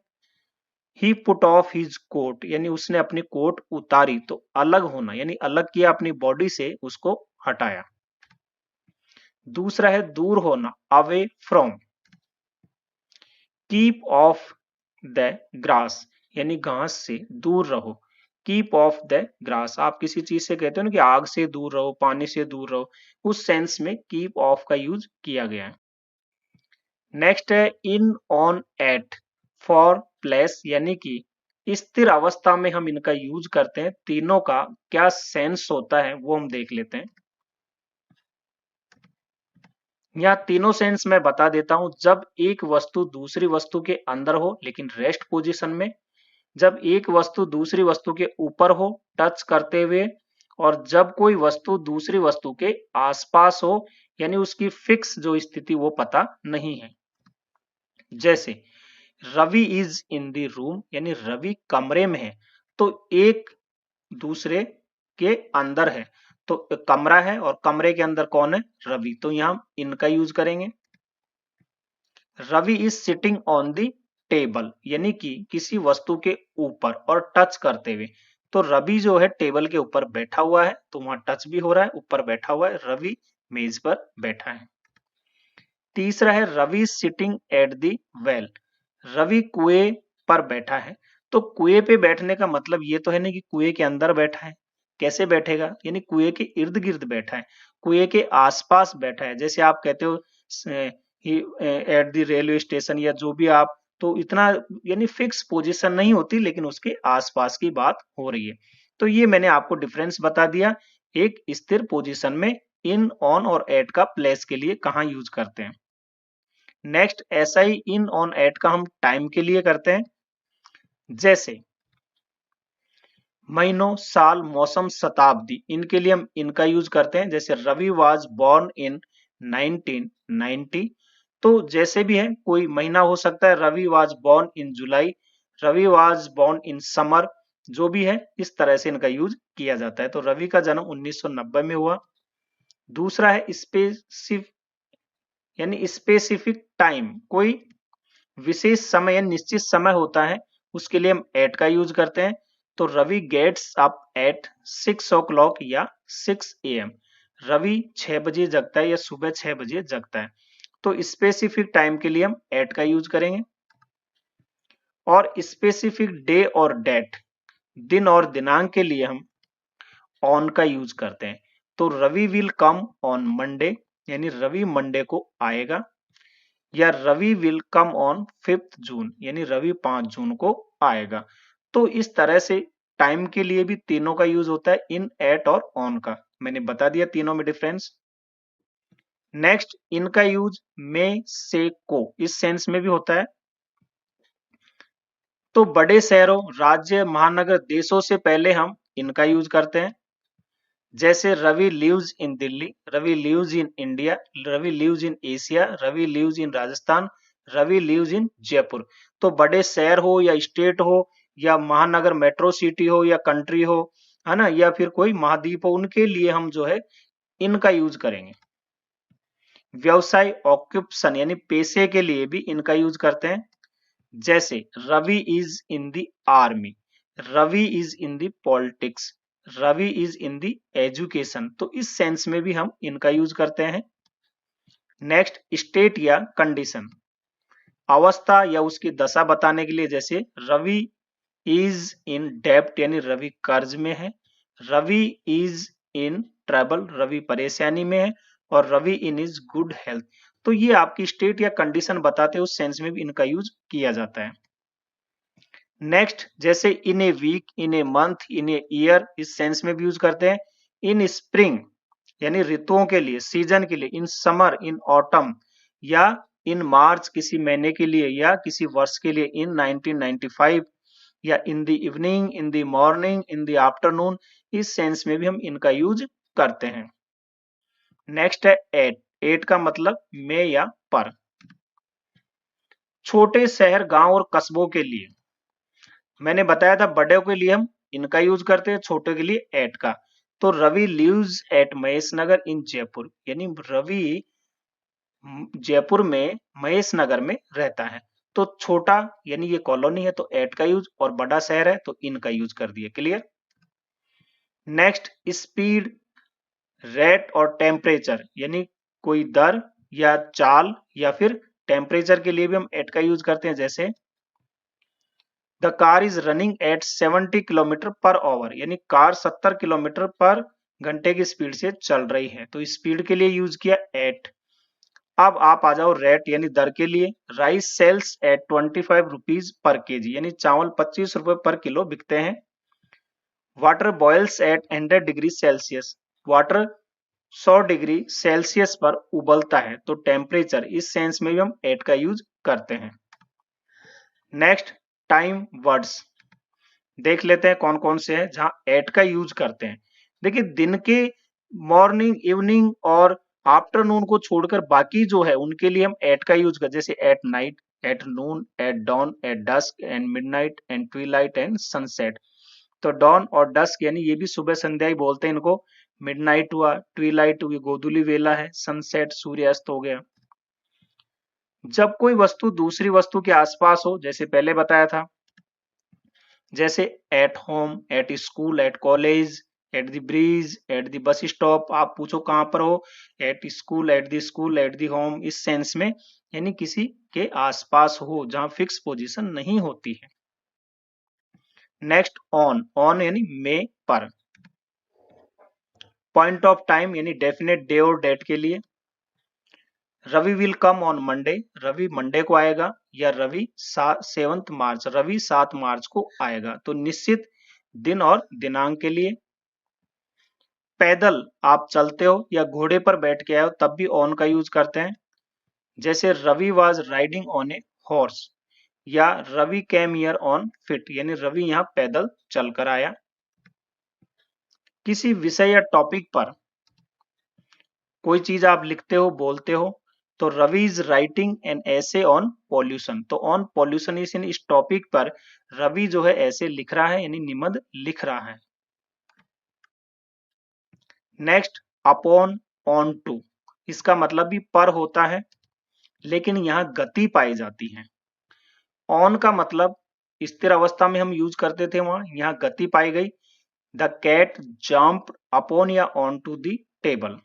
[SPEAKER 1] ही पुट ऑफ हिज कोट यानी उसने अपनी कोट उतारी, तो अलग होना यानी अलग किया अपनी बॉडी से, उसको हटाया। दूसरा है दूर होना, away from. Keep of the grass यानी घास से दूर रहो, कीप ऑफ द ग्रास, आप किसी चीज से कहते हो ना कि आग से दूर रहो, पानी से दूर रहो, उस सेंस में कीप ऑफ का यूज किया गया है। नेक्स्ट है इन, ऑन, एट, फॉर, प्लेस यानी कि स्थिर अवस्था में हम इनका यूज करते हैं, तीनों का क्या सेंस होता है वो हम देख लेते हैं। यहाँ तीनों सेंस मैं बता देता हूं, जब एक वस्तु दूसरी वस्तु के अंदर हो लेकिन रेस्ट पोजीशन में, जब एक वस्तु दूसरी वस्तु के ऊपर हो टच करते हुए, और जब कोई वस्तु दूसरी वस्तु के आसपास हो यानी उसकी फिक्स जो स्थिति वो पता नहीं है। जैसे Ravi is in the room यानी रवि कमरे में है, तो एक दूसरे के अंदर है, तो कमरा है और कमरे के अंदर कौन है, रवि, तो यहां इनका यूज करेंगे। Ravi is sitting on the table यानी कि किसी वस्तु के ऊपर और टच करते हुए, तो रवि जो है टेबल के ऊपर बैठा हुआ है, तो वहां टच भी हो रहा है, ऊपर बैठा हुआ है, रवि मेज पर बैठा है। तीसरा है Ravi sitting at the well, Ravi कुएं पर बैठा है, तो कुएं पे बैठने का मतलब ये तो है नहीं कि कुएं के अंदर बैठा है, कैसे बैठेगा, यानी कुएं के इर्द गिर्द बैठा है, कुएं के आसपास बैठा है। जैसे आप कहते हो एट द रेलवे स्टेशन, या जो भी आप तो इतना यानी फिक्स पोजीशन नहीं होती, लेकिन उसके आसपास की बात हो रही है। तो ये मैंने आपको डिफरेंस बता दिया एक स्थिर पोजीशन में इन, ऑन और एट का प्लेस के लिए कहाँ यूज करते हैं। नेक्स्ट ऐसा ही इन, ऑन, एट का हम टाइम के लिए करते हैं। जैसे महीनों, साल, मौसम, शताब्दी, इनके लिए हम इनका यूज करते हैं। जैसे रवि वाज बोर्न इन 1990। तो जैसे भी है, कोई महीना हो सकता है, Ravi was born in July, Ravi was born in summer, जो भी है इस तरह से इनका यूज किया जाता है। तो रवि का जन्म 1990 में हुआ। दूसरा है स्पेसिफिक, यानी स्पेसिफिक टाइम, कोई विशेष समय या निश्चित समय होता है, उसके लिए हम एट का यूज करते हैं। तो Ravi gets up at 6 o'clock या 6 AM। रवि 6 बजे जगता है या सुबह 6 बजे जगता है। तो स्पेसिफिक टाइम के लिए हम एट का यूज करेंगे। और स्पेसिफिक डे और डेट, दिन और दिनांक के लिए हम ऑन का यूज करते हैं। तो Ravi will come on Monday, यानी रवि मंडे को आएगा। या Ravi will come on 5th June, यानी रवि 5 जून को आएगा। तो इस तरह से टाइम के लिए भी तीनों का यूज होता है, इन, एट और ऑन का। मैंने बता दिया तीनों में डिफरेंस। नेक्स्ट इनका यूज में, से, को, इस सेंस में भी होता है। तो बड़े शहरों, राज्य, महानगर, देशों से पहले हम इनका यूज करते हैं। जैसे Ravi lives in Delhi, Ravi lives in India, Ravi lives in Asia, Ravi lives in Rajasthan, Ravi lives in Jaipur. तो बड़े शहर हो या स्टेट हो या महानगर मेट्रो सिटी हो या कंट्री हो, है ना, या फिर कोई महाद्वीप हो, उनके लिए हम जो है इनका यूज करेंगे। व्यवसाय, ऑक्यूपेशन, यानी पेशे के लिए भी इनका यूज करते हैं। जैसे Ravi is in the army, Ravi is in the politics, Ravi is in the education. तो इस सेंस में भी हम इनका यूज करते हैं। नेक्स्ट स्टेट या कंडीशन, अवस्था या उसकी दशा बताने के लिए। जैसे रवि इज इन डेब्ट, यानी रवि कर्ज में है। Ravi is in trouble, Ravi परेशानी में है। और Ravi in is good health. तो ये आपकी स्टेट या कंडीशन बताते हैं, उस सेंस में भी इनका यूज किया जाता है। नेक्स्ट जैसे in a week, in a month, in a year, इस सेंस में भी यूज करते हैं। इन स्प्रिंग, यानी ऋतुओं के लिए, सीजन के लिए। इन समर, इन ऑटम, या इन मार्च, किसी महीने के लिए या किसी वर्ष के लिए। इन 1995, या in the evening, in the morning, in the afternoon, इस सेंस में भी हम इनका यूज करते हैं। नेक्स्ट है एट, एट का मतलब में या पर। छोटे शहर, गांव और कस्बों के लिए मैंने बताया था, बड़े के लिए हम इनका यूज करते हैं, छोटे के लिए एट का। तो रवि लिव्स एट महेश नगर इन जयपुर, यानी रवि जयपुर में महेश नगर में रहता है। तो छोटा यानी ये कॉलोनी है तो एट का यूज, और बड़ा शहर है तो इनका यूज कर दिए। क्लियर। नेक्स्ट स्पीड, रेट और टेम्परेचर, यानी कोई दर या चाल, या फिर टेम्परेचर के लिए भी हम एट का यूज करते हैं। जैसे the car is running at 70 kilometre per hour, यानी कार 70 किलोमीटर पर घंटे की स्पीड से चल रही है। तो स्पीड के लिए यूज किया एट। अब आप आ जाओ रेट यानी दर के लिए। Rice sells at 25 rupees per kg, यानी चावल 25 रुपए पर किलो बिकते हैं। Water boils at 100 degree Celsius, water 100 degree Celsius पर उबलता है। तो टेम्परेचर, इस सेंस में भी हम एट का यूज करते हैं। नेक्स्ट टाइम वर्ड्स देख लेते हैं कौन कौन से हैं जहां एट का यूज करते हैं। देखिए दिन के, मॉर्निंग, इवनिंग और आफ्टरनून को छोड़कर बाकी जो है उनके लिए हम एट का यूज करते हैं। जैसे at night, at noon, at dawn, at dusk, and midnight, and twilight, and sunset. तो डॉन और डस्क यानी ये भी सुबह संध्या ही बोलते हैं इनको। मिडनाइट हुआ, ट्विलाइट हुई, गोधूली वेला है, सनसेट सूर्यास्त हो गया। जब कोई वस्तु दूसरी वस्तु के आसपास हो, जैसे पहले बताया था, जैसे at home, at school, at college, at the bridge, at the bus stop. आप पूछो कहां पर हो, at school, at the school, at the home, इस सेंस में, यानी किसी के आसपास हो जहां फिक्स पोजीशन नहीं होती है। नेक्स्ट ऑन, ऑन यानी में, पर। पॉइंट ऑफ टाइम यानी डेफिनेट डे और डेट के लिए। Ravi will come on Monday, Ravi Monday को आएगा, या रवि 7 मार्च, रवि 7 मार्च को आएगा। तो निश्चित दिन और दिनांक के लिए। पैदल आप चलते हो या घोड़े पर बैठ के आए हो तब भी ऑन का यूज करते हैं। जैसे Ravi was riding on a horse, या Ravi came here on foot, यानी रवि यहाँ पैदल चलकर आया। किसी विषय या टॉपिक पर कोई चीज आप लिखते हो, बोलते हो, तो रवि इज राइटिंग एन ऐसे ऑन पॉल्यूशन, तो ऑन पॉल्यूशन इस टॉपिक पर रवि जो है ऐसे लिख रहा है, यानी निबंध लिख रहा है। नेक्स्ट, अपॉन, ऑन टू, इसका मतलब भी पर होता है, लेकिन यहां गति पाई जाती है। ऑन का मतलब स्थिर अवस्था में हम यूज करते थे, वहां यहां गति पाई गई। द कैट जंप्ड अपॉन या ऑन टू द टेबल,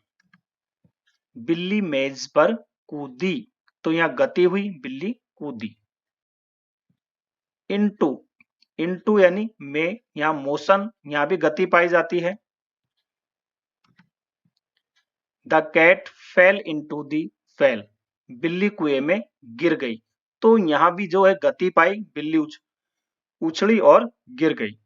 [SPEAKER 1] बिल्ली मेज पर कूदी, तो यहां गति हुई, बिल्ली कूदी। इनटू, इनटू यानी में, यहां मोशन, यहां भी गति पाई जाती है। The cat fell into the well, बिल्ली कुएं में गिर गई, तो यहां भी जो है गति पाई, बिल्ली उछली और गिर गई।